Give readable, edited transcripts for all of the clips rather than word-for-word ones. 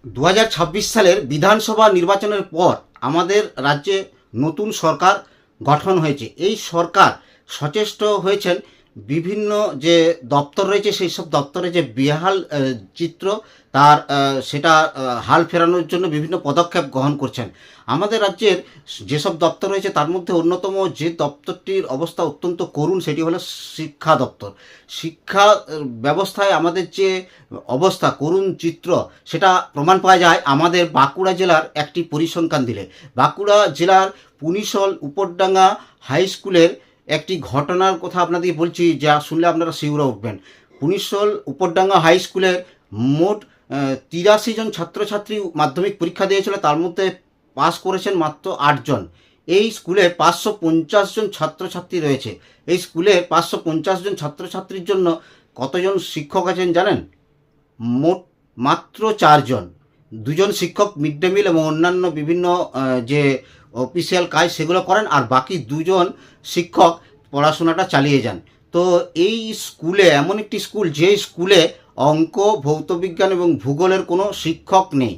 2026 সালের বিধানসভা নির্বাচনের পর আমাদের রাজ্যে নতুন সরকার গঠন হয়েছে। এই সরকার সচেষ্ট হয়েছেন বিভিন্ন যে দপ্তর রয়েছে সেই সব দপ্তরে যে বেহাল চিত্র তার সেটা হাল ফেরানোর জন্য বিভিন্ন পদক্ষেপ গ্রহণ করছেন। আমাদের রাজ্যের যেসব দপ্তর রয়েছে তার মধ্যে অন্যতম যে দপ্তরটির অবস্থা অত্যন্ত করুণ সেটি হলো শিক্ষা দপ্তর। শিক্ষা ব্যবস্থায় আমাদের যে অবস্থা করুণ চিত্র সেটা প্রমাণ পাওয়া যায় আমাদের বাঁকুড়া জেলার একটি পরিসংখ্যান দিলে। বাঁকুড়া জেলার পুনিশল উপরডাঙ্গা হাই স্কুলের একটি ঘটনার কথা আপনাদের বলছি, যা শুনলে আপনারা শিউরে উঠবেন। পুনিশল উপরডাঙ্গা হাই স্কুলের মোট 83 জন ছাত্রছাত্রী মাধ্যমিক পরীক্ষা দিয়েছিল, তার মধ্যে পাস করেছেন মাত্র 8 জন। এই স্কুলে 550 জন ছাত্রছাত্রী রয়েছে। এই স্কুলের 550 জন ছাত্রছাত্রীর জন্য কতজন শিক্ষক আছেন জানেন? মোট মাত্র 4 জন। 2 জন শিক্ষক মিড ডে মিল এবং অন্যান্য বিভিন্ন যে অফিসিয়াল কাজ সেগুলো করেন, আর বাকি 2 জন শিক্ষক পড়াশোনাটা চালিয়ে যান। তো এই স্কুলে এমন একটি স্কুল যে স্কুলে অঙ্ক, ভৌতবিজ্ঞান এবং ভূগোলের কোনো শিক্ষক নেই।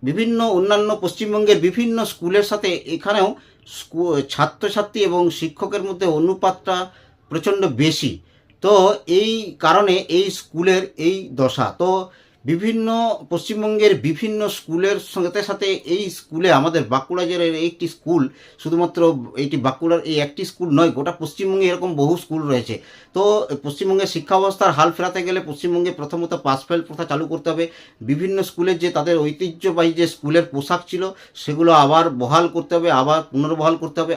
বিভিন্ন অন্যান্য পশ্চিমবঙ্গের বিভিন্ন স্কুলের সাথে এখানেও ছাত্রছাত্রী এবং শিক্ষকের মধ্যে অনুপাতটা প্রচণ্ড বেশি। তো এই কারণে এই স্কুলের এই দশা। তো বিভিন্ন পশ্চিমবঙ্গের বিভিন্ন স্কুলের সাথে সাথে এই স্কুলে আমাদের বাঁকুড়া জেলার একটি স্কুল, শুধুমাত্র এইটি বাঁকুড়ার এই একটি স্কুল নয়, গোটা পশ্চিমবঙ্গে এরকম বহু স্কুল রয়েছে। তো পশ্চিমবঙ্গের শিক্ষা ব্যবস্থার হাল ফেরাতে গেলে পশ্চিমবঙ্গে প্রথমত পাস ফেল প্রথা চালু করতে হবে। বিভিন্ন স্কুলের যে তাদের ঐতিহ্যবাহী যে স্কুলের পোশাক ছিল সেগুলো আবার বহাল করতে হবে, আবার পুনর্বহাল করতে হবে।